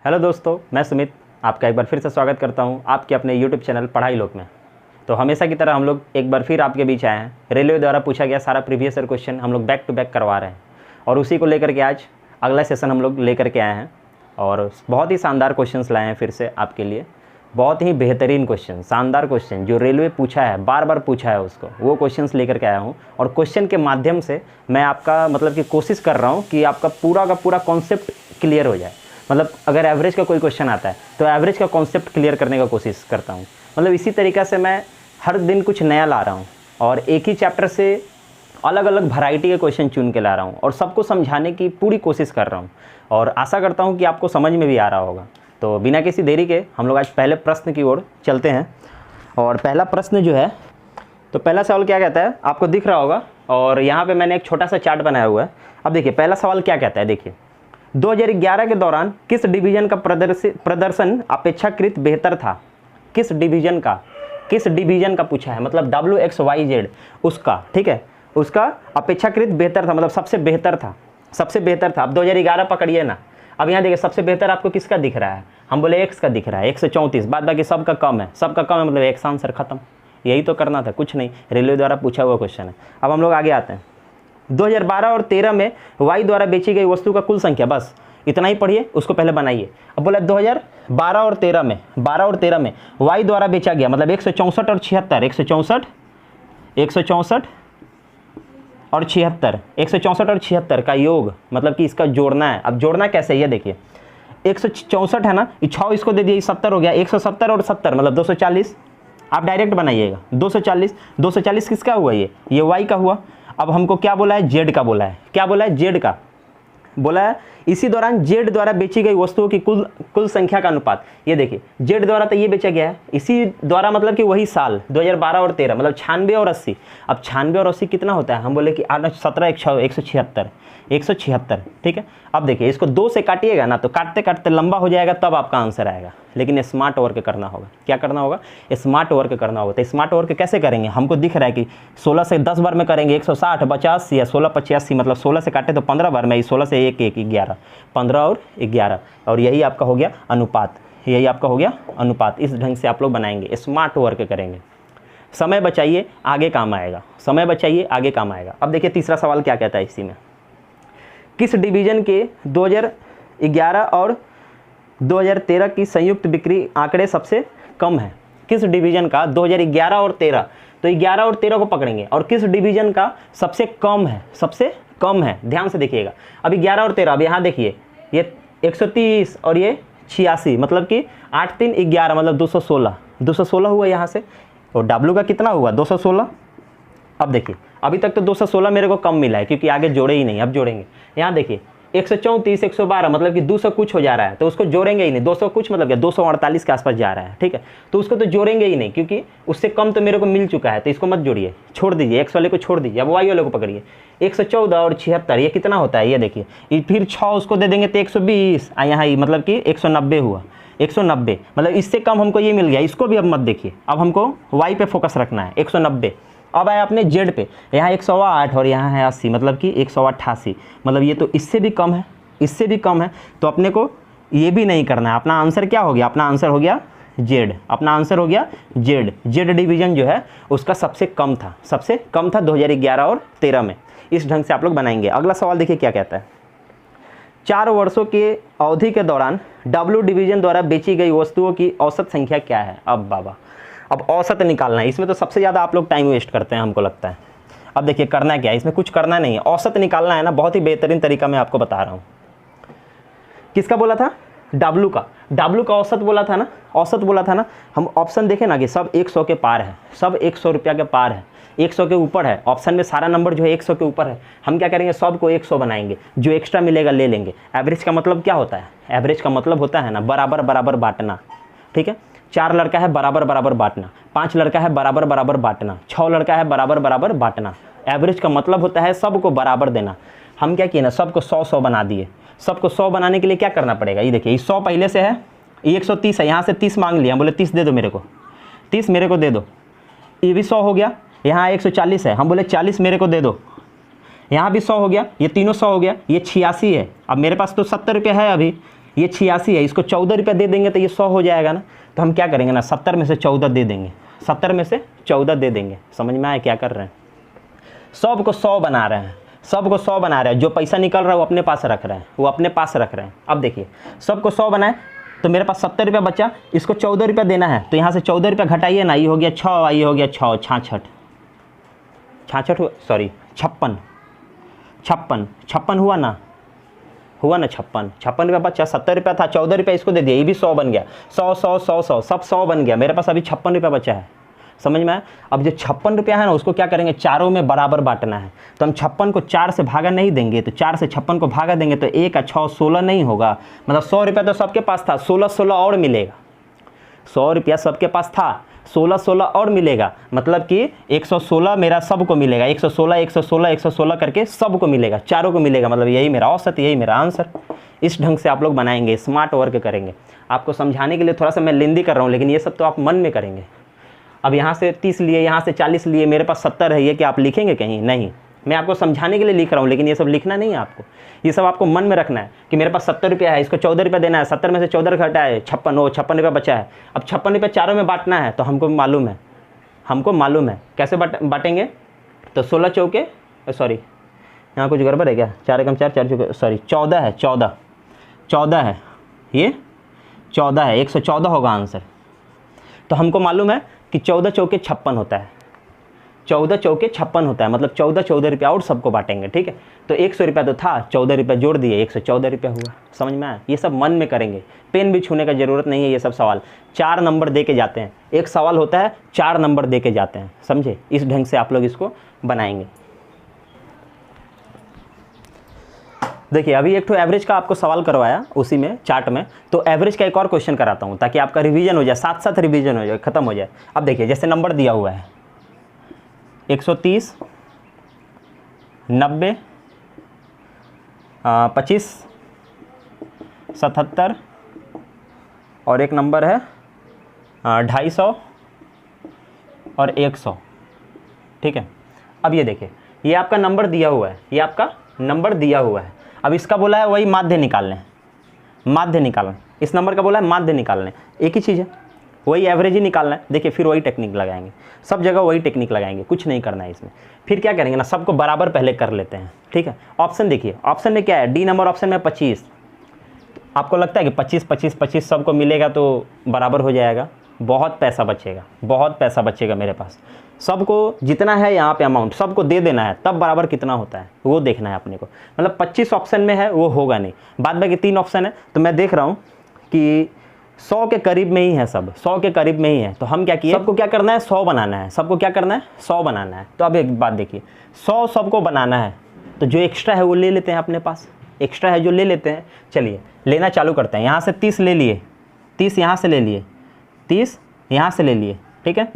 Hello दोस्तों, मैं सुमित आपका एक बार फिर से स्वागत करता हूं आपके अपने यूट्यूब चैनल पढ़ाई लोक में। तो हमेशा की तरह हम लोग एक बार फिर आपके बीच आए हैं। रेलवे द्वारा पूछा गया सारा प्रीवियस ईयर क्वेश्चन हम लोग बैक टू बैक करवा रहे हैं और उसी को लेकर के आज अगला सेशन हम लोग लेकर के आए हैं और बहुत ही शानदार क्वेश्चंस लाए हैं फिर से आपके लिए। बहुत ही बेहतरीन क्वेश्चन, शानदार क्वेश्चन जो रेलवे पूछा है, बार बार पूछा है उसको, वो क्वेश्चंस लेकर के आया हूँ। और क्वेश्चन के माध्यम से मैं आपका मतलब कि कोशिश कर रहा हूँ कि आपका पूरा का पूरा कॉन्सेप्ट क्लियर हो जाए। मतलब अगर एवरेज का कोई क्वेश्चन आता है तो एवरेज का कॉन्सेप्ट क्लियर करने का कोशिश करता हूँ। मतलब इसी तरीक़ा से मैं हर दिन कुछ नया ला रहा हूँ और एक ही चैप्टर से अलग अलग वैरायटी के क्वेश्चन चुन के ला रहा हूँ और सबको समझाने की पूरी कोशिश कर रहा हूँ और आशा करता हूँ कि आपको समझ में भी आ रहा होगा। तो बिना किसी देरी के हम लोग आज पहले प्रश्न की ओर चलते हैं। और पहला प्रश्न जो है, तो पहला सवाल क्या कहता है आपको दिख रहा होगा और यहाँ पे मैंने एक छोटा सा चार्ट बनाया हुआ है। अब देखिए पहला सवाल क्या कहता है, देखिए 2011 के दौरान किस डिवीज़न का प्रदर्शन अपेक्षाकृत बेहतर था। किस डिवीज़न का पूछा है, मतलब WXYZ उसका, ठीक है, उसका अपेक्षाकृत बेहतर था, मतलब सबसे बेहतर था। अब 2011 पकड़िए ना। अब यहाँ देखिए सबसे बेहतर आपको किसका दिख रहा है, हम बोले एक्स का दिख रहा है 134, बाद बाकी सबका कम है मतलब एक्स आंसर खत्म। यही तो करना था, कुछ नहीं, रेलवे द्वारा पूछा हुआ क्वेश्चन है। अब हम लोग आगे आते हैं। 2012 और 13 में वाई द्वारा बेची गई वस्तु का कुल संख्या, बस इतना ही पढ़िए, उसको पहले बनाइए। अब बोला 2012 और 13 में वाई द्वारा बेचा गया, मतलब 164 और 76, 164 और 76 का योग, मतलब कि इसका जोड़ना है। अब जोड़ना कैसे, ये देखिए 164 है ना, 6 इसको दे दिए 70 हो गया, 170 और 70 मतलब 240। आप डायरेक्ट बनाइएगा 240 किसका हुआ, ये वाई का हुआ। अब हमको क्या बोला है, जेड का बोला है। क्या बोला है, जेड का बोला है। इसी दौरान जेड द्वारा बेची गई वस्तुओं की कुल संख्या का अनुपात, ये देखिए जेड द्वारा तो ये बेचा गया है, इसी द्वारा मतलब कि वही साल 2012 और 13, मतलब 96 और 80। अब 96 और 80 कितना होता है, हम बोले कि 8 17 176, ठीक है। अब देखिए इसको 2 से काटिएगा ना तो काटते काटते लंबा हो जाएगा, तब आपका आंसर आएगा। लेकिन स्मार्ट वर्क करना होगा। क्या करना होगा, स्मार्ट वर्क करना होगा। तो स्मार्ट वर्क कैसे करेंगे, हमको दिख रहा है कि 16 से 10 बार में करेंगे 160 50 या 16 85, मतलब 16 से काटे तो 15 बार में, 16 से 1 1 11, 15 और 11, और यही आपका हो गया अनुपात। इस ढंग से आप लोग बनाएंगे, स्मार्ट वर्क करेंगे। समय बचाइए, आगे काम आएगा। अब देखिए तीसरा सवाल क्या कहता है इसी में, किस डिवीज़न के 2011 और 2013 की संयुक्त बिक्री आंकड़े सबसे कम है। किस डिवीज़न का 2011 और 13, तो 11 और 13 को पकड़ेंगे, और किस डिवीज़न का सबसे कम है, ध्यान से देखिएगा। अभी 11 और 13, अब यहाँ देखिए ये 130 और ये 86, मतलब कि 8 3 11, मतलब 216 हुआ यहाँ से, और डब्ल्यू का कितना हुआ 216। अब देखिए अभी तक तो 216 मेरे को कम मिला है क्योंकि आगे जोड़े ही नहीं, अब जोड़ेंगे। यहाँ देखिए 134 112, मतलब कि 200 कुछ हो जा रहा है, तो उसको जोड़ेंगे ही नहीं। 200 कुछ मतलब क्या, 248 के आसपास जा रहा है, ठीक है, तो उसको तो जोड़ेंगे ही नहीं क्योंकि उससे कम तो मेरे को मिल चुका है, तो इसको मत जोड़िए, छोड़ दीजिए, एक्स वाले को छोड़ दीजिए। अब वाई वाले को पकड़िए, 114 और 76, ये कितना होता है, ये देखिए, फिर 6 उसको दे देंगे तो 120, यहाँ मतलब कि 190 हुआ, 190, मतलब इससे कम हमको ये मिल गया। इसको भी अब मत देखिए, अब हमको वाई पे फोकस रखना है, 190। अब आए अपने जेड पे, यहाँ 108 और यहाँ है 80, मतलब कि 188, मतलब ये तो इससे भी कम है, तो अपने को ये भी नहीं करना है। अपना आंसर क्या हो गया, अपना आंसर हो गया जेड। जेड डिवीज़न जो है उसका सबसे कम था 2011 और 13 में। इस ढंग से आप लोग बनाएंगे। अगला सवाल देखिए क्या कहता है, 4 वर्षों के अवधि के दौरान डब्ल्यू डिवीज़न द्वारा बेची गई वस्तुओं की औसत संख्या क्या है। अब औसत निकालना है, इसमें तो सबसे ज़्यादा आप लोग टाइम वेस्ट करते हैं हमको लगता है। अब देखिए करना क्या है, इसमें कुछ करना नहीं है, औसत निकालना है ना, बहुत ही बेहतरीन तरीका मैं आपको बता रहा हूँ। किसका बोला था, डब्ल्यू का औसत बोला था ना। हम ऑप्शन देखें ना कि सब 100 के पार है, सब 100 रुपया के पार है, 100 के ऊपर है। ऑप्शन में सारा नंबर जो है 100 के ऊपर है। हम क्या करेंगे, सबको 100 बनाएंगे, जो एक्स्ट्रा मिलेगा ले लेंगे। एवरेज का मतलब क्या होता है, एवरेज का मतलब होता है ना बराबर बांटना, ठीक है। 4 लड़का है बराबर बांटना, 5 लड़का है बराबर बांटना, 6 लड़का है बराबर बांटना। एवरेज का मतलब होता है सबको बराबर देना। हम क्या किए ना, सबको 100 बना दिए। सबको 100 बनाने के लिए क्या करना पड़ेगा, ये देखिए 100 पहले से है, ये 130 है, यहाँ से 30 मांग लिया, बोले 30 दे दो मेरे को, 30 मेरे को दे दो। ये भी 100 हो गया, यहाँ 140 है, हम बोले 40 मेरे को दे दो। यहाँ भी 100 हो गया, ये तीनों 100 हो गया, ये 86 है। अब मेरे पास तो 70 रुपया है अभी, ये 86 है, इसको 14 रुपया दे देंगे तो ये 100 हो जाएगा ना। तो हम क्या करेंगे ना, 70 में से 14 दे देंगे, 70 में से 14 दे देंगे। समझ में आया क्या कर रहे हैं? 100 को 100 बना रहे हैं, 100 को 100 बना रहे हैं। जो पैसा निकल रहा है वो अपने पास रख रहे हैं, वो अपने पास रख रहे हैं। अब देखिए 100 को 100 बनाए तो मेरे पास 70 रुपया बचा, इसको 14 रुपया देना है तो यहाँ से 14 रुपया घटाइए ना, ये हो गया 6, ये हो गया 6, 66 सॉरी 56 हुआ ना, 56 रुपया बचा। 70 रुपया था, 14 रुपया इसको दे दिया, ये भी 100 बन गया, 100 100 100 100 सब 100 बन गया। मेरे पास अभी 56 रुपया बचा है। समझ में आया? अब जो 56 रुपया है ना उसको क्या करेंगे, चारों में बराबर बांटना है। तो हम 56 को 4 से भागा नहीं देंगे, तो 4 से 56 को भागा देंगे तो 1 और 6 16 नहीं होगा। मतलब 100 रुपया तो सबके पास था, 16 और मिलेगा। 100 रुपया सबके पास था, 16 और मिलेगा, मतलब कि 116 मेरा सबको मिलेगा। 116 करके सबको मिलेगा, चारों को मिलेगा। मतलब यही मेरा औसत, यही मेरा आंसर। इस ढंग से आप लोग बनाएंगे, स्मार्ट वर्क करेंगे। आपको समझाने के लिए थोड़ा सा मैं लेंदी कर रहा हूँ, लेकिन ये सब तो आप मन में करेंगे। अब यहाँ से 30 लिए, यहाँ से 40 लिए, मेरे पास 70 है, ये क्या आप लिखेंगे कहीं? नहीं, मैं आपको समझाने के लिए लिख रहा हूँ, लेकिन ये सब लिखना नहीं है आपको। ये सब आपको मन में रखना है कि मेरे पास 70 रुपया है, इसको 14 रुपया देना है, 70 में से 14 घटा है 56 रुपया बचा है। अब 56 रुपया चारों में बांटना है, तो हमको मालूम है कैसे बांटेंगे। तो 16 चौके सॉरी यहाँ कुछ गड़बड़ है क्या, 4 एकम 4, 4 चौके सॉरी 14 है, 14 है, ये 14 है, 114 होगा आंसर। तो हमको मालूम है कि 14 चौके 56 होता है, 14 चौके 56 होता है। मतलब 14 रुपया और सबको बांटेंगे, ठीक है। तो 100 रुपया तो था, 14 रुपया जोड़ दिए, 114 रुपया हुआ। समझ में आया? ये सब मन में करेंगे, पेन भी छूने का ज़रूरत नहीं है। ये सब सवाल 4 नंबर दे के जाते हैं, एक सवाल होता है 4 नंबर दे के जाते हैं, समझे? इस ढंग से आप लोग इसको बनाएंगे। देखिए अभी एक तो एवरेज का आपको सवाल करवाया उसी में चार्ट में, तो एवरेज का एक और क्वेश्चन कराता हूँ ताकि आपका रिवीजन हो जाए, साथ साथ रिवीजन हो जाए, खत्म हो जाए। अब देखिए जैसे नंबर दिया हुआ है 130, 90, 25, 77 और एक नंबर है 250 और 100, ठीक है। अब ये देखिए ये आपका नंबर दिया हुआ है, ये आपका नंबर दिया हुआ है। अब इसका बोला है वही माध्य निकाल लें, माध्य निकालना। इस नंबर का बोला है माध्य निकाल लें, एक ही चीज़ है, वही एवरेज ही निकालना है। देखिए फिर वही टेक्निक लगाएंगे, सब जगह वही टेक्निक लगाएंगे, कुछ नहीं करना है इसमें। फिर क्या करेंगे ना, सबको बराबर पहले कर लेते हैं, ठीक है। ऑप्शन देखिए, ऑप्शन में क्या है, डी नंबर ऑप्शन में 25। आपको लगता है कि 25 25 25 सबको मिलेगा तो बराबर हो जाएगा? बहुत पैसा बचेगा, बहुत पैसा बचेगा मेरे पास। सबको जितना है यहाँ पे अमाउंट सबको दे देना है, तब बराबर कितना होता है वो देखना है अपने को। मतलब 25 ऑप्शन में है वो होगा नहीं, बाद बाकी 3 ऑप्शन है। तो मैं देख रहा हूँ कि 100 के करीब में ही है, सब 100 के करीब में ही है। तो हम क्या किए, सबको क्या करना है, 100 बनाना है। सबको क्या करना है, 100 बनाना है। तो अब एक बात देखिए, 100 सबको बनाना है तो जो एक्स्ट्रा है वो ले लेते हैं अपने पास, एक्स्ट्रा है जो ले लेते हैं। चलिए लेना चालू करते हैं। यहाँ से 30 ले लिए, 30 यहाँ से ले लिए, 30 यहाँ से ले लिए, ठीक है।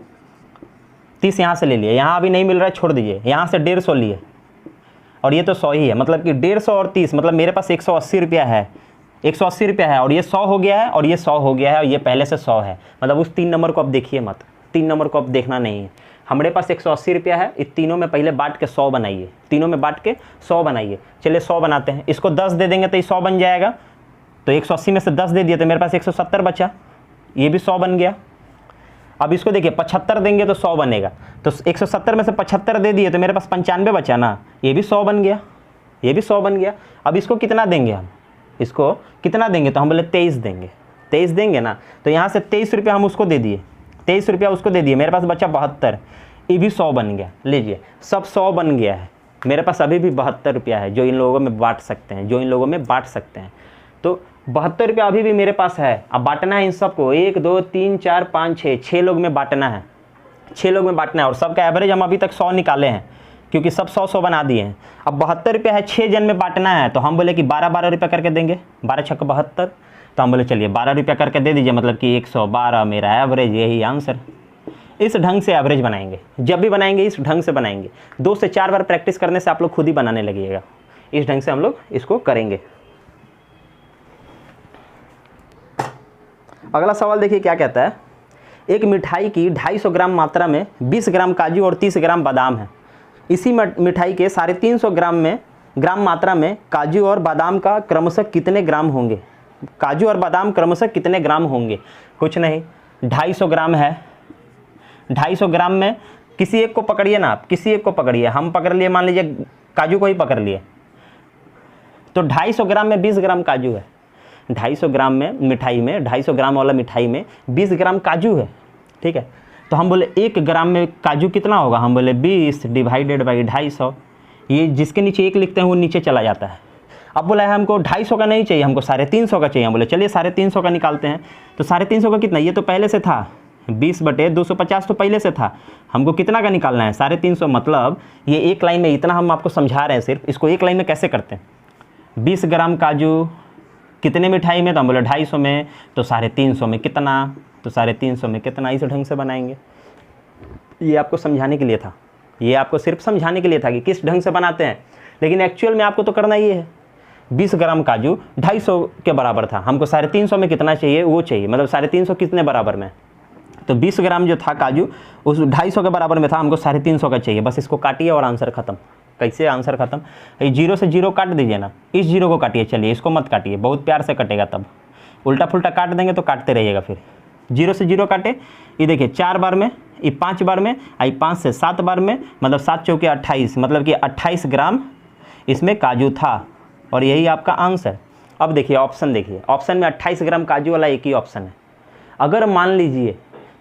30 यहाँ से ले लिए, यहाँ अभी नहीं मिल रहा है छोड़ दीजिए। यहाँ से 150 लिए और ये तो 100 ही है, मतलब कि 150 और 30, मतलब मेरे पास 180 रुपया है, 180 रुपया है। और ये 100 हो गया है और ये 100 हो गया है और ये पहले से 100 है। मतलब उस 3 नंबर को अब देखिए मत, 3 नंबर को अब देखना नहीं है। हमारे पास 180 रुपया है, इस तीनों में पहले बांट के 100 बनाइए, तीनों में बांट के 100 बनाइए। चलिए 100 बनाते हैं, इसको 10 दे देंगे तो ये 100 बन जाएगा। तो 180 में से 10 दे दिए तो मेरे पास 170 बचा, ये भी 100 बन गया। अब इसको देखिए 75 देंगे तो 100 बनेगा, तो 170 में से 75 दे दिए तो मेरे पास 95 बचा ना, ये भी 100 बन गया, ये भी 100 बन गया। अब इसको कितना देंगे हम, इसको कितना देंगे, तो हम बोले 23 देंगे, 23 देंगे ना। तो यहाँ से 23 रुपया हम उसको दे दिए, 23 रुपया उसको दे दिए, मेरे पास बचा 72, ये भी 100 बन गया। लीजिए सब 100 बन गया है, मेरे पास अभी भी 72 रुपया है जो इन लोगों में बांट सकते हैं, जो इन लोगों में बांट सकते हैं। तो 72 रुपया अभी भी मेरे पास है। अब बांटना है इन सबको, 1 2 3 4 5 6 लोग में बांटना है, 6 लोग में बांटना है। और सबका एवरेज हम अभी तक 100 निकाले हैं क्योंकि सब 100 बना दिए हैं। अब 72 रुपया है, 6 जन में बांटना है, तो हम बोले कि 12 रुपया करके देंगे, 12 छक्का 72। तो हम बोले चलिए 12 रुपया करके दे दीजिए, मतलब कि 112 मेरा एवरेज, यही आंसर। इस ढंग से एवरेज बनाएंगे, जब भी बनाएंगे इस ढंग से बनाएंगे। 2 से 4 बार प्रैक्टिस करने से आप लोग खुद ही बनाने लगिएगा। इस ढंग से हम लोग इसको करेंगे। अगला सवाल देखिए क्या कहता है, एक मिठाई की 250 ग्राम मात्रा में 20 ग्राम काजू और 30 ग्राम बादाम है। इसी मिठाई के 350 ग्राम मात्रा में काजू और बादाम का क्रमशः कितने ग्राम होंगे। काजू और बादाम क्रमशः कितने ग्राम होंगे? कुछ नहीं, 250 ग्राम है। 250 ग्राम में किसी एक को पकड़िए ना, आप किसी एक को पकड़िए। हम पकड़ लिए, मान लीजिए काजू को ही पकड़ लिए, तो 250 ग्राम में 20 ग्राम काजू है। 250 ग्राम में मिठाई में, 250 ग्राम वाला मिठाई में 20 ग्राम काजू है, ठीक है। तो हम बोले 1 ग्राम में काजू कितना होगा? हम बोले 20 डिवाइडेड बाई 250। ये जिसके नीचे 1 लिखते हैं वो नीचे चला जाता है। अब बोला है हमको 250 का नहीं चाहिए, हमको 350 का चाहिए। हम बोले चलिए 350 का निकालते हैं। तो 350 का कितना? ये तो पहले से था 20/250 तो पहले से था। हमको कितना का निकालना है? 350। मतलब ये एक लाइन में इतना हम आपको समझा रहे हैं सिर्फ। इसको एक लाइन में कैसे करते हैं? 20 ग्राम काजू कितने मिठाई में? तो हम बोले 250 में। तो 350 में कितना? तो 350 में कितना? इस ढंग से बनाएंगे। ये आपको समझाने के लिए था, ये आपको सिर्फ समझाने के लिए था कि किस ढंग से बनाते हैं। लेकिन एक्चुअल में आपको तो करना ये है। 20 ग्राम काजू 250 के बराबर था, हमको 350 में कितना चाहिए? वो चाहिए। मतलब 350 कितने बराबर में? तो 20 ग्राम जो था काजू उस 250 के बराबर में था, हमको 350 का चाहिए। बस इसको काटिए और आंसर खत्म। कैसे आंसर खत्म? ये 0 से 0 काट दीजिए ना, इस 0 को काटिए। चलिए इसको मत काटिए, बहुत प्यार से कटेगा, तब उल्टा फुल्टा काट देंगे तो काटते रहिएगा। फिर 0 से 0 काटे, ये देखिए 4 बार में, ये 5 बार में, आई 5 से 7 बार में, मतलब 7 चौके 28, मतलब कि 28 ग्राम इसमें काजू था। और यही आपका आंसर। अब देखिए ऑप्शन, देखिए ऑप्शन में 28 ग्राम काजू वाला एक ही ऑप्शन है। अगर मान लीजिए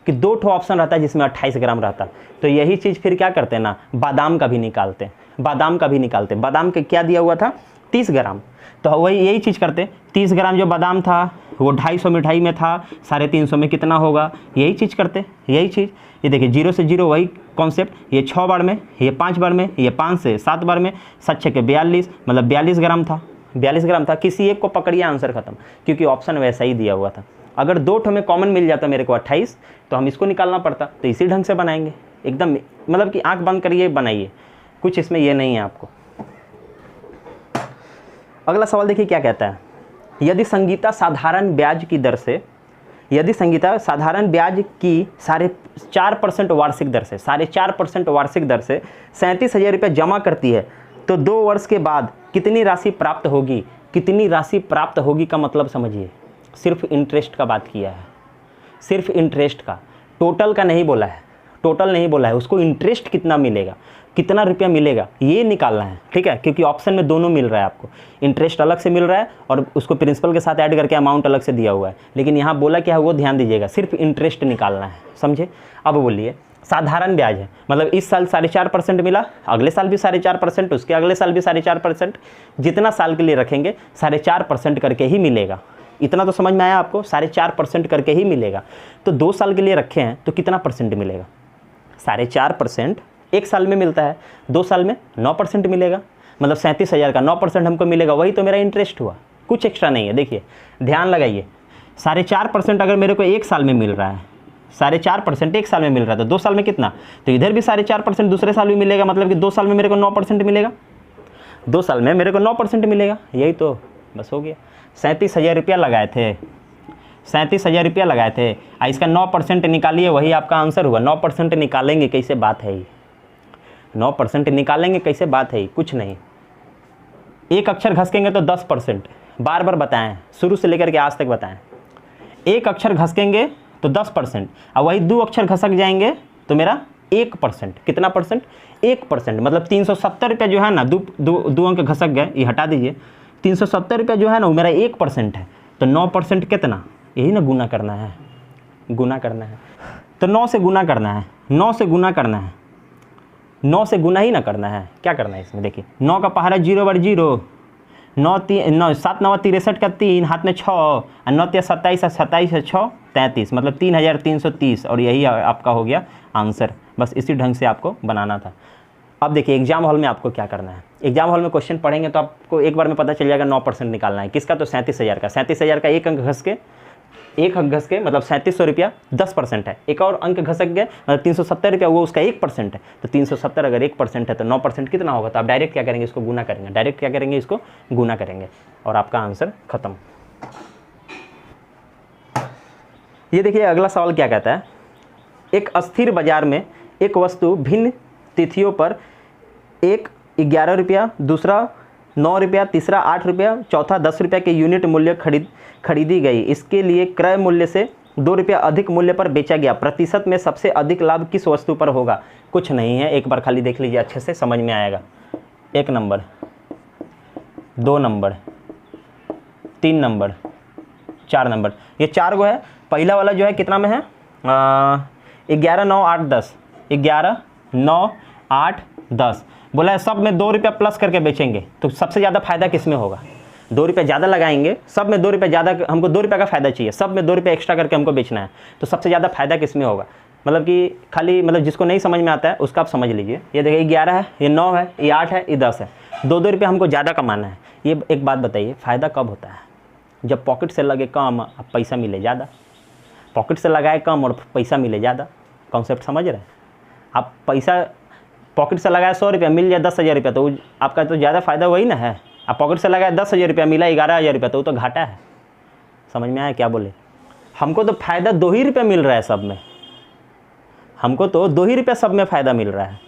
कि 2 ठो ऑप्शन रहता है जिसमें 28 ग्राम रहता, तो यही चीज़ फिर क्या करते हैं ना, बादाम का भी निकालते, बादाम का भी निकालते। बादाम के क्या दिया हुआ था? 30 ग्राम। तो वही यही चीज़ करते, 30 ग्राम जो बादाम था वो 250 मिठाई में था, 350 में कितना होगा? यही चीज़ करते, यही चीज़। ये देखिए 0 से 0 वही कॉन्सेप्ट। ये 6 बार में, ये 5 बार में, ये 5 से 7 बार में, 7 6 के 42, मतलब 42 ग्राम था, 42 ग्राम था। किसी एक को पकड़िए, आंसर खत्म, क्योंकि ऑप्शन वैसा ही दिया हुआ था। अगर 2 ठो में कॉमन मिल जाता मेरे को 28, तो हम इसको निकालना पड़ता। तो इसी ढंग से बनाएंगे एकदम, मतलब कि आंख बंद करिए बनाइए, कुछ इसमें ये नहीं है आपको। अगला सवाल देखिए क्या कहता है। यदि संगीता साधारण ब्याज की दर से, यदि संगीता साधारण ब्याज की 4.5% वार्षिक दर से, 4.5% वार्षिक दर से 37,000 रुपये जमा करती है, तो 2 वर्ष के बाद कितनी राशि प्राप्त होगी? कितनी राशि प्राप्त होगी का मतलब समझिए, सिर्फ इंटरेस्ट का बात किया है, सिर्फ इंटरेस्ट का, टोटल का नहीं बोला है, टोटल नहीं बोला है। उसको इंटरेस्ट कितना मिलेगा, कितना रुपया मिलेगा, ये निकालना है, ठीक है। क्योंकि ऑप्शन में दोनों मिल रहा है आपको, इंटरेस्ट अलग से मिल रहा है और उसको प्रिंसिपल के साथ ऐड करके अमाउंट अलग से दिया हुआ है। लेकिन यहाँ बोला क्या है वो ध्यान दीजिएगा, सिर्फ इंटरेस्ट निकालना है, समझे। अब बोलिए साधारण ब्याज है, मतलब इस साल 4.5% मिला, अगले साल भी 4.5%, उसके अगले साल भी 4.5%, जितना साल के लिए रखेंगे 4.5% करके ही मिलेगा। इतना तो समझ में आया आपको, 4.5% करके ही मिलेगा। तो 2 साल के लिए रखे हैं तो कितना परसेंट मिलेगा? 4.5% 1 साल में मिलता है, 2 साल में 9% मिलेगा, मतलब 37,000 का 9% हमको मिलेगा। वही तो मेरा इंटरेस्ट हुआ, कुछ एक्स्ट्रा नहीं है। देखिए ध्यान लगाइए, 4.5% अगर मेरे को 1 साल में मिल रहा है, 4.5% 1 साल में मिल रहा है, तो 2 साल में कितना? तो इधर भी 4.5% दूसरे साल भी मिलेगा, मतलब कि 2 साल में मेरे को 9% मिलेगा, 2 साल में मेरे को 9% मिलेगा। यही तो बस हो गया। 37,000 रुपया लगाए थे, 37,000 रुपया लगाए थे, इसका 9% निकालिए, वही आपका आंसर हुआ। 9% निकालेंगे कैसे, बात है ये, 9% निकालेंगे कैसे, बात है, कुछ नहीं। एक अक्षर घसकेंगे तो 10%, बार बार बताएं, शुरू से लेकर के आज तक बताएं। एक अक्षर घसकेंगे तो 10%, और वही 2 अक्षर घसक जाएंगे तो मेरा 1%। कितना परसेंट? 1%। मतलब 370 रुपया जो है ना, दो अंक घसक गए, ये हटा दीजिए, 370 रुपया जो है ना वो मेरा 1% है। तो 9% कितना? यही ना गुना करना है, गुना करना है। तो 9 से गुना करना है, 9 से गुना करना है, 9 से गुना ही ना करना है। क्या करना है इसमें? देखिए 9 का पहाड़ा 0 बार 0, 7 9 63 का 3, हाथ में 6, और 9 3 27, 27 से 6 33, मतलब 3,330। और यही आपका हो गया आंसर। बस इसी ढंग से आपको बनाना था। अब देखिए एग्जाम हॉल में आपको क्या करना है। एग्जाम हॉल में क्वेश्चन पढ़ेंगे तो आपको एक बार में पता चल जाएगा 9% निकालना है। किसका? तो 37,000 का। 37,000 का एक अंक घस के मतलब 3700 रुपया 10% है। एक और अंक घसक गए मतलब 370 रुपया, वो उसका 1% है। तो 370 अगर 1% है तो 9% कितना होगा? तो आप डायरेक्ट क्या करेंगे? इसको गुना करेंगे। डायरेक्ट क्या करेंगे? इसको गुना करेंगे और आपका आंसर खत्म। ये देखिए अगला सवाल क्या कहता है। एक अस्थिर बाजार में एक वस्तु भिन्न तिथियों पर एक 11 रुपया, दूसरा 9 रुपया, तीसरा 8 रुपया, चौथा 10 रुपया के यूनिट मूल्य खरीदी गई, इसके लिए क्रय मूल्य से 2 रुपया अधिक मूल्य पर बेचा गया, प्रतिशत में सबसे अधिक लाभ किस वस्तु पर होगा? कुछ नहीं है, एक बार खाली देख लीजिए, अच्छे से समझ में आएगा। 1 नंबर, 2 नंबर, 3 नंबर, 4 नंबर, ये 4 गो है। पहला वाला जो है कितना में है? 11, 9, 8, 10, 11, 9, 8, 10 बोला है, सब में 2 रुपया प्लस करके बेचेंगे तो सबसे ज़्यादा फायदा किस में होगा? 2 रुपये ज़्यादा लगाएंगे, सब में 2 रुपये ज़्यादा, हमको 2 रुपये का फ़ायदा चाहिए, सब में 2 रुपये एक्स्ट्रा करके हमको बेचना है, तो सबसे ज़्यादा फायदा किस में होगा? मतलब कि खाली मतलब जिसको नहीं समझ में आता है उसका आप समझ लीजिए। ये देखिए 11 है, ये 9 है, ये 8 है, ये 10 है, 2-2 रुपये हमको ज़्यादा कमाना है। ये एक बात बताइए, फ़ायदा कब होता है? जब पॉकेट से लगे कम और पैसा मिले ज़्यादा, पॉकेट से लगाए कम और पैसा मिले ज़्यादा। कॉन्सेप्ट समझ रहे हैं आप? पैसा पॉकेट से लगाए 100 रुपया, मिल जाए 10,000 रुपया, तो आपका तो ज़्यादा फ़ायदा वही ना है। आप पॉकेट से लगाए 10,000 रुपया, मिला 11,000 रुपया, तो वो तो घाटा है। समझ में आया क्या बोले? हमको तो फ़ायदा 2 ही रुपये मिल रहा है सब में, हमको तो 2 ही रुपया सब में फ़ायदा मिल रहा है।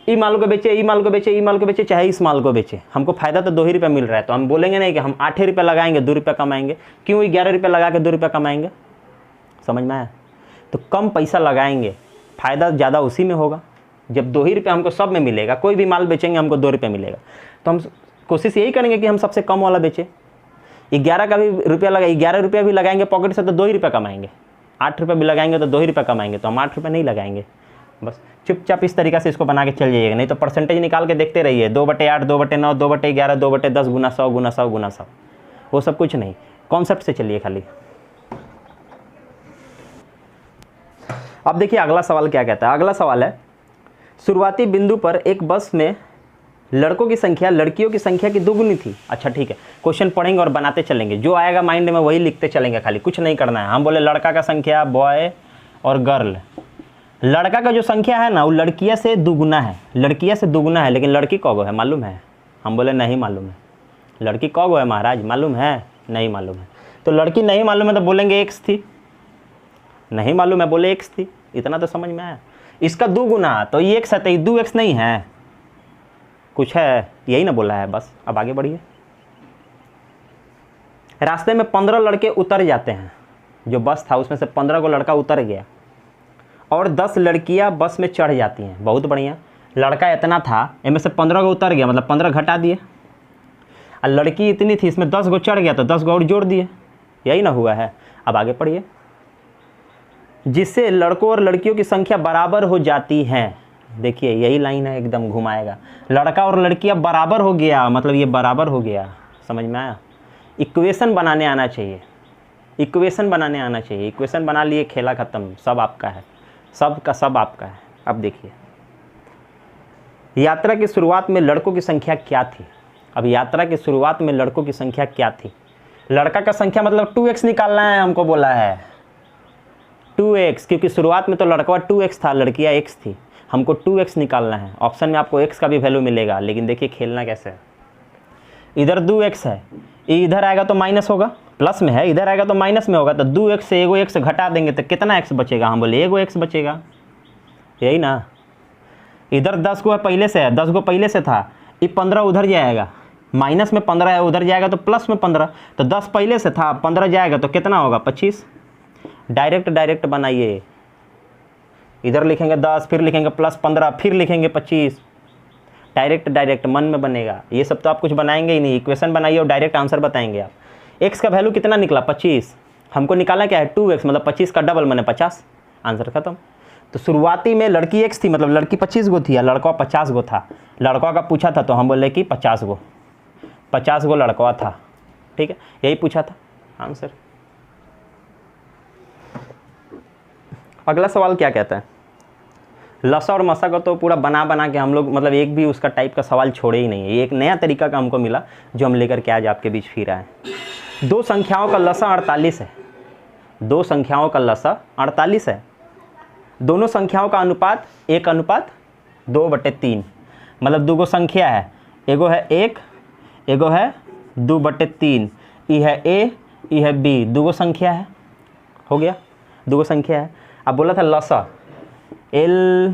ई माल को बेचे, ई माल को बेचे, ई माल को बेचे, चाहे इस माल को बेचे, हमको फ़ायदा तो 2 ही रुपया मिल रहा है। तो हम बोलेंगे नहीं कि हम 8 रुपये लगाएंगे 2 रुपया कमाएंगे, क्यों 11 रुपये लगा के 2 रुपया कमाएंगे? समझ में आया? तो कम पैसा लगाएंगे, फ़ायदा ज़्यादा उसी में होगा जब 2 ही रुपये हमको सब में मिलेगा। कोई भी माल बेचेंगे हमको 2 रुपये मिलेगा, तो हम कोशिश यही करेंगे कि हम सबसे कम वाला बेचें। 11 का भी रुपया लगा, 11 रुपया भी लगाएंगे पॉकेट से तो 2 ही रुपये कमाएंगे, 8 रुपये भी लगाएंगे तो 2 ही रुपये कमाएंगे, तो हम 8 रुपये नहीं लगाएंगे। बस चुपचाप इस तरीक़े से इसको बना के चल जाइएगा, नहीं तो परसेंटेज निकाल के देखते रहिए, 2/8, 2/9, 2/11, 2/10, गुना 100, गुना 100, गुना 100, वो सब कुछ नहीं, कॉन्सेप्ट से चलिए खाली। अब देखिए अगला सवाल क्या कहता है। अगला सवाल है, शुरुआती बिंदु पर एक बस में लड़कों की संख्या लड़कियों की संख्या की दोगुनी थी। अच्छा ठीक है, क्वेश्चन पढ़ेंगे और बनाते चलेंगे, जो आएगा माइंड में वही लिखते चलेंगे, खाली कुछ नहीं करना है। हम बोले लड़का का संख्या, बॉय और गर्ल, लड़का का जो संख्या है ना वो लड़कियां से दुगुना है, लड़कियां से दुगुना है, लेकिन लड़की कौगो है मालूम है? हम बोले नहीं मालूम है। लड़की कौगो है महाराज, मालूम है? नहीं मालूम है। तो लड़की नहीं मालूम है तो बोलेंगे एक्स थी, नहीं मालूम है बोले एक्स थी, इतना तो समझ में आया। इसका 2 गुना, तो ये एक्स है तो ये 2 एक्स नहीं है, कुछ है, यही ना बोला है बस। अब आगे बढ़िए। रास्ते में 15 लड़के उतर जाते हैं, जो बस था उसमें से 15 को लड़का उतर गया और 10 लड़कियां बस में चढ़ जाती हैं। बहुत बढ़िया, लड़का इतना था, इनमें से 15 को उतर गया, मतलब 15 घटा दिए, और लड़की इतनी थी, इसमें 10 को चढ़ गया तो 10 को और जोड़ दिए, यही ना हुआ है। अब आगे पढ़िए। जिससे लड़कों और लड़कियों की संख्या बराबर हो जाती है। देखिए यही लाइन है, एकदम घुमाएगा। लड़का और लड़कियां बराबर हो गया, मतलब ये बराबर हो गया, समझ में आया? इक्वेशन बनाने आना चाहिए, इक्वेशन बनाने आना चाहिए। इक्वेशन बना लिए, खेला खत्म, सब आपका है, सब का सब आपका है। अब देखिए, यात्रा की शुरुआत में लड़कों की संख्या क्या थी? अब यात्रा की शुरुआत में लड़कों की संख्या क्या थी? लड़का का संख्या मतलब 2x निकालना है, हमको बोला है 2x, क्योंकि शुरुआत में तो लड़का 2x था, लड़कियां x थी, हमको 2x निकालना है। ऑप्शन में आपको x का भी वैल्यू मिलेगा, लेकिन देखिए खेलना कैसे है। इधर 2x है, इधर आएगा तो माइनस होगा, प्लस में है, इधर आएगा तो माइनस में होगा, तो 2x से एगो x घटा देंगे तो कितना x बचेगा? हम बोले एगो x बचेगा, यही ना। इधर 10 को है पहले से है, 10 को पहले से था, ये 15 उधर जाएगा, माइनस में 15 है, उधर जाएगा तो प्लस में 15, तो 10 पहले से था, 15 जाएगा तो कितना होगा? 25। डायरेक्ट बनाइए, इधर लिखेंगे 10, फिर लिखेंगे प्लस 15, फिर लिखेंगे 25, डायरेक्ट मन में बनेगा। ये सब तो आप कुछ बनाएंगे ही नहीं, इक्वेशन बनाइए और डायरेक्ट आंसर बताएंगे आप। x का वैल्यू कितना निकला? 25, हमको निकालना क्या है? 2x, मतलब 25 का डबल मैंने 50, आंसर खत्म। तो शुरुआती में लड़की x थी, मतलब लड़की 25 गो थी या लड़का 50 गो था। लड़का का पूछा था तो हम बोले कि 50 गो लड़का था, ठीक है, यही पूछा था आंसर। अगला सवाल क्या कहता है? लसा और मसा का तो पूरा बना के हम लोग, मतलब एक भी उसका टाइप का सवाल छोड़े ही नहीं है। ये एक नया तरीका का हमको मिला जो हम लेकर के आज आपके बीच फिर आए। 2 संख्याओं का लसा 48 है, 2 संख्याओं का लसा 48 है। दोनों संख्याओं का अनुपात 1:2/3, मतलब 2 गो संख्या है, एगो है 1, एगो है 2/3, ई है a, ई है b, 2 गो संख्या है, हो गया, 2 गो संख्या है। अब बोला था लसा, LCM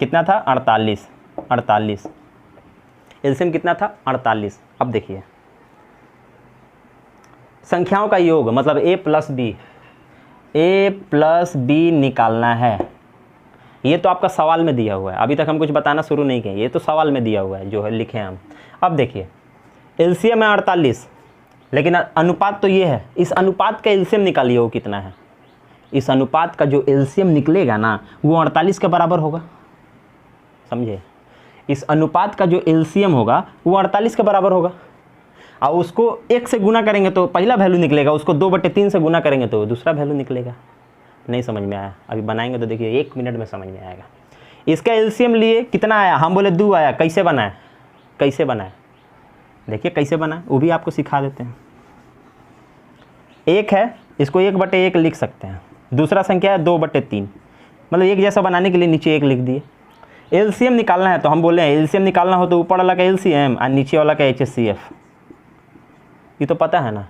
कितना था 48, 48 एलसीएम कितना था 48। अब देखिए संख्याओं का योग मतलब a प्लस बी निकालना है। ये तो आपका सवाल में दिया हुआ है, अभी तक हम कुछ बताना शुरू नहीं किए, ये तो सवाल में दिया हुआ है जो है लिखे हैं हम। अब देखिए एलसीएम है 48, लेकिन अनुपात तो ये है, इस अनुपात का एलसीएम निकालिए वो कितना है। इस अनुपात का जो एलसीएम निकलेगा ना वो 48 के बराबर होगा, समझे। इस अनुपात का जो एलसीएम होगा वो 48 के बराबर होगा, और उसको 1 से गुना करेंगे तो पहला वैल्यू निकलेगा, उसको 2/3 से गुना करेंगे तो दूसरा वैल्यू निकलेगा। नहीं समझ में आया, अभी बनाएंगे तो देखिए 1 मिनट में समझ में आएगा। इसका एलसीएम लिए कितना आया, हम बोले 2 आया। कैसे बनाए, कैसे बनाए देखिए कैसे बनाए, वो भी आपको सिखा देते हैं। 1 है, इसको 1/1 लिख सकते हैं। दूसरा संख्या है 2/3, मतलब एक जैसा बनाने के लिए नीचे 1 लिख दिए। एलसीएम निकालना है तो हम बोले एलसीएम निकालना हो तो ऊपर वाला का एलसीएम और नीचे वाला का HCF, ये तो पता है ना।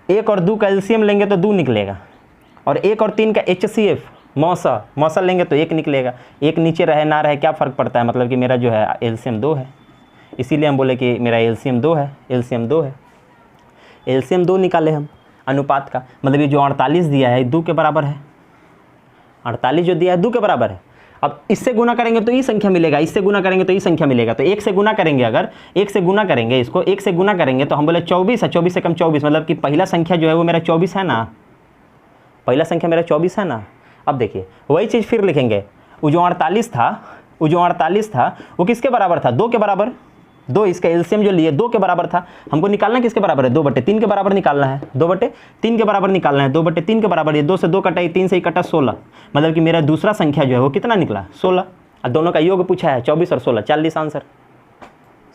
1 और 2 का एलसीएम लेंगे तो 2 निकलेगा, और 1 और 3 का HCF मौसा लेंगे तो 1 निकलेगा। 1 नीचे रहे ना रहे क्या फ़र्क पड़ता है, मतलब कि मेरा जो है एलसीएम 2 है, इसीलिए हम बोले कि मेरा एलसीएम 2 है, एलसीएम 2 है। एलसीएम 2 निकाले हम अनुपात का, मतलब ये जो 48 दिया है 2 के बराबर है। 48 जो दिया है 2 के बराबर है। अब इससे गुना करेंगे तो ये संख्या मिलेगा, इससे गुना करेंगे तो ये संख्या मिलेगा। तो 1 से गुना करेंगे, अगर 1 से गुना करेंगे, इसको 1 से गुना करेंगे तो हम बोले 24 है, 24 से कम 24, मतलब कि पहला संख्या जो है वो मेरा 24 है ना, पहला संख्या मेरा 24 है ना। अब देखिए वही चीज़ फिर लिखेंगे, वो जो 48 था वो किसके बराबर था, 2 के बराबर। 2 इसका एलसीएम जो लिए 2 के बराबर था, हमको निकालना किसके बराबर है, 2/3 के बराबर निकालना है, 2/3 के बराबर निकालना है, 2/3 के बराबर। ये 2 से 2 कटा, 3 से ही कटा 16, मतलब कि मेरा दूसरा संख्या जो है वो कितना निकला 16। और दोनों का योग पूछा है 24 और 16, 40 आंसर।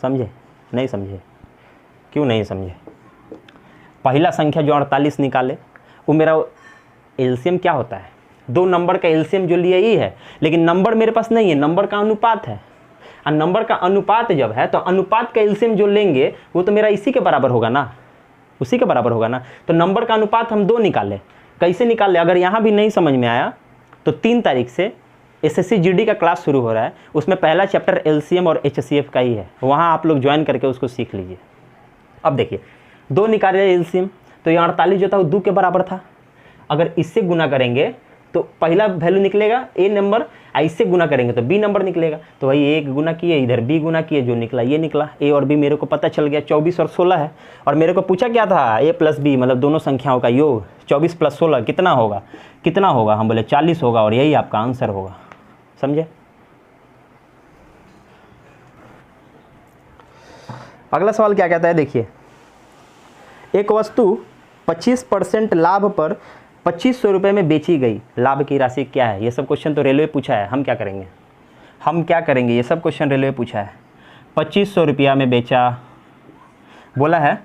समझे, नहीं समझे, क्यों नहीं समझे। पहला संख्या जो 48 निकाले वो मेरा एलसीएम क्या होता है, 2 नंबर का एलसीएम जो लिए ही है, लेकिन नंबर मेरे पास नहीं है, नंबर का अनुपात है। और नंबर का अनुपात जब है तो अनुपात का एलसीएम जो लेंगे वो तो मेरा इसी के बराबर होगा ना, उसी के बराबर होगा ना। तो नंबर का अनुपात हम 2 निकाले, कैसे निकाले, अगर यहाँ भी नहीं समझ में आया तो 3 तारीख से SSC GD का क्लास शुरू हो रहा है, उसमें पहला चैप्टर एलसीएम और HCF का ही है, वहाँ आप लोग ज्वाइन करके उसको सीख लीजिए। अब देखिए 2 निकाले एलसीएम, तो ये 48 जो था वो 2 के बराबर था। अगर इससे गुना करेंगे तो पहला वैल्यू निकलेगा A नंबर, इससे गुना करेंगे तो B नंबर निकलेगा। तो वही 1 गुना किए, इधर B गुना किए, जो निकला ये निकला। A और B मेरे को पता चल गया, 24 और 16 है। और मेरे को पूछा क्या था, A प्लस B मतलब दोनों संख्याओं का योग 24 प्लस 16 कितना होगा, कितना होगा, हम बोले 40 होगा, और यही आपका आंसर होगा। समझे। अगला सवाल क्या कहता है, देखिए एक वस्तु 25% लाभ पर 2500 रुपये में बेची गई, लाभ की राशि क्या है। ये सब क्वेश्चन तो रेलवे पूछा है, हम क्या करेंगे, ये सब क्वेश्चन रेलवे पूछा है। 2500 रुपया में बेचा, बोला है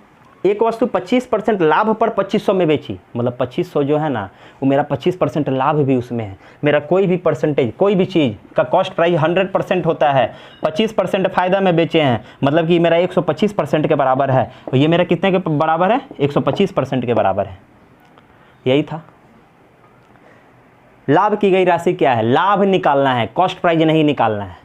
एक वस्तु 25% लाभ पर 2500 में बेची, मतलब 2500 जो है ना वो मेरा 25% लाभ भी उसमें है। मेरा कोई भी परसेंटेज, कोई भी चीज़ का कॉस्ट प्राइस 100% होता है, 25% फ़ायदा में बेचे हैं, मतलब कि मेरा 125% के बराबर है। और ये मेरा कितने के बराबर है, 125% के बराबर है। यही था। लाभ की गई राशि क्या है, लाभ निकालना है, कॉस्ट प्राइस नहीं निकालना है।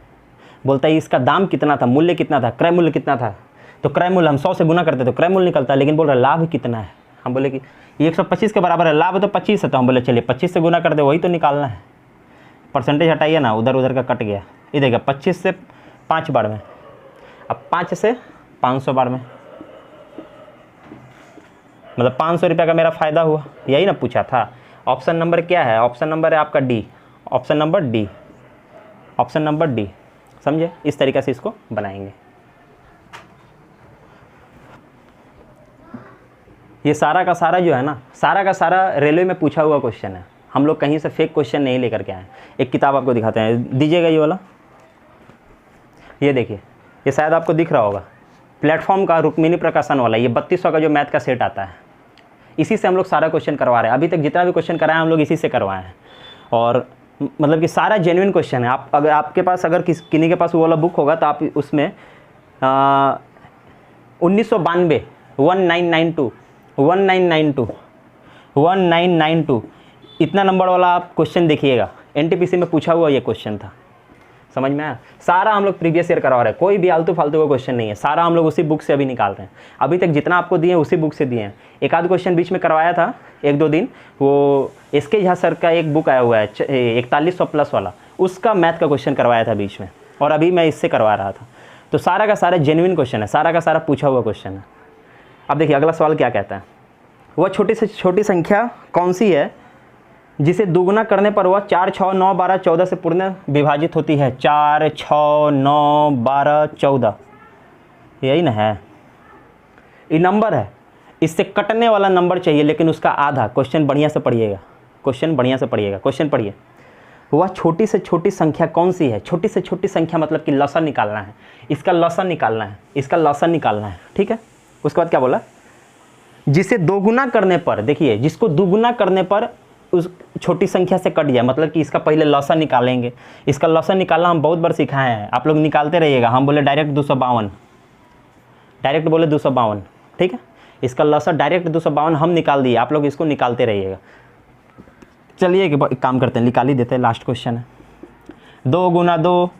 बोलता है इसका दाम कितना था, मूल्य कितना था, क्रय मूल्य कितना था। तो क्रय मूल्य हम 100 से गुना करते तो क्रय मूल्य निकलता है, लेकिन बोल रहा लाभ कितना है। हम बोले कि ये 125 के बराबर है, लाभ तो 25 है, तो हम बोले चलिए 25 से गुना कर दे, वही तो निकालना है। परसेंटेज हटाइए ना, उधर उधर का कट गया। ये देखिए 25 से 5 बार में, अब 5 से 500 बार में, मतलब 500 रुपये का मेरा फ़ायदा हुआ। यही ना पूछा था। ऑप्शन नंबर क्या है, ऑप्शन नंबर है आपका D, option number D, option number D. समझे, इस तरीक़े से इसको बनाएंगे। ये सारा का सारा जो है ना, सारा का सारा रेलवे में पूछा हुआ क्वेश्चन है, हम लोग कहीं से फेक क्वेश्चन नहीं लेकर के आए। एक किताब आपको दिखाते हैं, दीजिएगा ये वाला, ये देखिए, ये शायद आपको दिख रहा होगा, प्लेटफॉर्म का रुक्मिणी प्रकाशन वाला, ये 3200 का जो मैथ का सेट आता है, इसी से हम लोग सारा क्वेश्चन करवा रहे हैं। अभी तक जितना भी क्वेश्चन कराए हम लोग इसी से करवाए हैं, और मतलब कि सारा जेन्युइन क्वेश्चन है। आप अगर आपके पास अगर किन्हीं के पास वो वाला बुक होगा तो आप उसमें 1992 1992 इतना नंबर वाला आप क्वेश्चन देखिएगा, NTPC में पूछा हुआ ये क्वेश्चन था। समझ में आया? सारा हम लोग प्रीवियस ईयर करवा रहे हैं, कोई भी आलतू फालतू का क्वेश्चन नहीं है, सारा हम लोग उसी बुक से अभी निकाल रहे हैं। अभी तक जितना आपको दिए उसी बुक से दिए हैं। एक आध क्वेश्चन बीच में करवाया था 1-2 दिन, वो SK झा सर का एक बुक आया हुआ है 4100+ वाला, उसका मैथ का क्वेश्चन करवाया था बीच में, और अभी मैं इससे करवा रहा था। तो सारा का सारा जेन्युइन क्वेश्चन है, सारा का सारा पूछा हुआ क्वेश्चन है। अब देखिए अगला सवाल क्या कहता है, वह छोटी से छोटी संख्या कौन सी है जिसे दोगुना करने पर वह 4, 6, 9, 12, 14 से पूर्ण विभाजित होती है? 4, 6, 9, 12, 14, यही ना है, ये नंबर है। इससे कटने वाला नंबर चाहिए लेकिन उसका आधा। क्वेश्चन बढ़िया से पढ़िएगा, क्वेश्चन बढ़िया से पढ़िएगा, क्वेश्चन पढ़िए। वह छोटी से छोटी संख्या कौन सी है? छोटी से छोटी संख्या मतलब कि लसन निकालना है, इसका लसन निकालना है, इसका लसन निकालना है, ठीक है। उसके बाद क्या बोला, जिसे दोगुना करने पर, देखिए जिसको दोगुना करने पर उस छोटी संख्या से कट जाए, मतलब कि इसका पहले लसन निकालेंगे। इसका लसन निकालना हम बहुत बार सिखाए हैं, आप लोग निकालते रहिएगा। हम बोले डायरेक्ट 252, डायरेक्ट बोले 252, ठीक है। इसका लसन डायरेक्ट 252 हम निकाल दिए, आप लोग इसको निकालते रहिएगा। चलिए एक काम करते हैं, निकाल ही देते हैं। लास्ट क्वेश्चन है 2 गुना 2,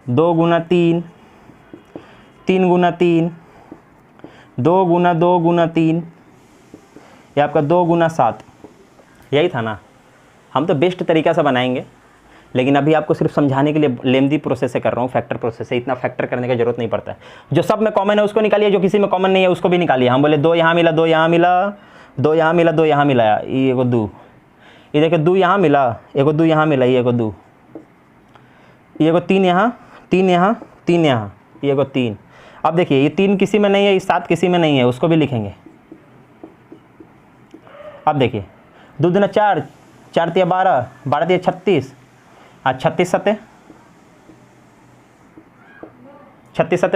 2 गुना 3, 3 गुना 3, 2 गुना 2 गुना 3, ये आपका 2 गुना 7, यही था ना। हम तो बेस्ट तरीका से बनाएंगे, लेकिन अभी आपको सिर्फ समझाने के लिए लेंदी प्रोसेस से कर रहा हूँ, फैक्टर प्रोसेस से। इतना फैक्टर करने की जरूरत नहीं पड़ता है। जो सब में कॉमन है उसको निकालिए, जो किसी में कॉमन नहीं है उसको भी निकालिए। हम बोले 2 यहाँ मिला, 2 यहाँ मिला, 2 यहाँ मिला, 2 यहाँ मिला, ये एगो 2, ये देखिए 2 यहाँ मिला, एगो 2 यहाँ मिला, ये एगो 2, ये एगो 3 यहाँ, 3 यहाँ, 3 यहाँ, ये एगो 3। अब देखिए ये 3 किसी में नहीं है, ये 7 किसी में नहीं है, उसको भी लिखेंगे। अब देखिए 2 दूना 4, 4 तिया 12, 12 तिया 36, 36 सते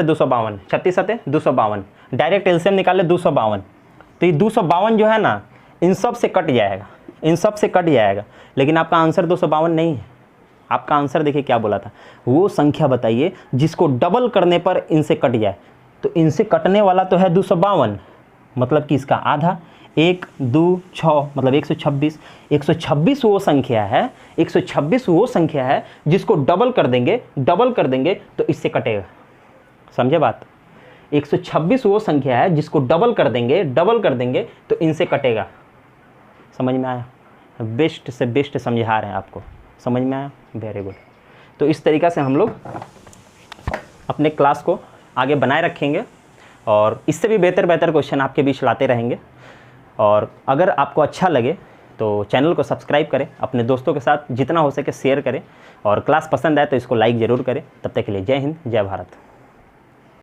252, 36 सते 252, डायरेक्ट एलसीएम निकाले 252। तो ये 252 जो है ना, इन सब से कट जाएगा, इन सब से कट जाएगा, लेकिन आपका आंसर 252 नहीं है। आपका आंसर देखिए क्या बोला था, वो संख्या बताइए जिसको डबल करने पर इनसे कट जाए। तो इनसे कटने वाला तो है 252, मतलब कि इसका आधा, 1, 2, 6 मतलब 126। 126 वो संख्या है, 126 वो संख्या है जिसको डबल कर देंगे तो इससे कटेगा। समझे बात? 126 वो संख्या है जिसको डबल कर देंगे तो इनसे कटेगा। समझ में आया? बेस्ट से बेस्ट समझा रहे हैं आपको, समझ में आया? Very good. तो इस तरीक़ा से हम लोग अपने क्लास को आगे बनाए रखेंगे और इससे भी बेहतर क्वेश्चन आपके बीच लाते रहेंगे। और अगर आपको अच्छा लगे तो चैनल को सब्सक्राइब करें, अपने दोस्तों के साथ जितना हो सके शेयर करें, और क्लास पसंद आए तो इसको लाइक ज़रूर करें। तब तक के लिए जय हिंद, जय भारत।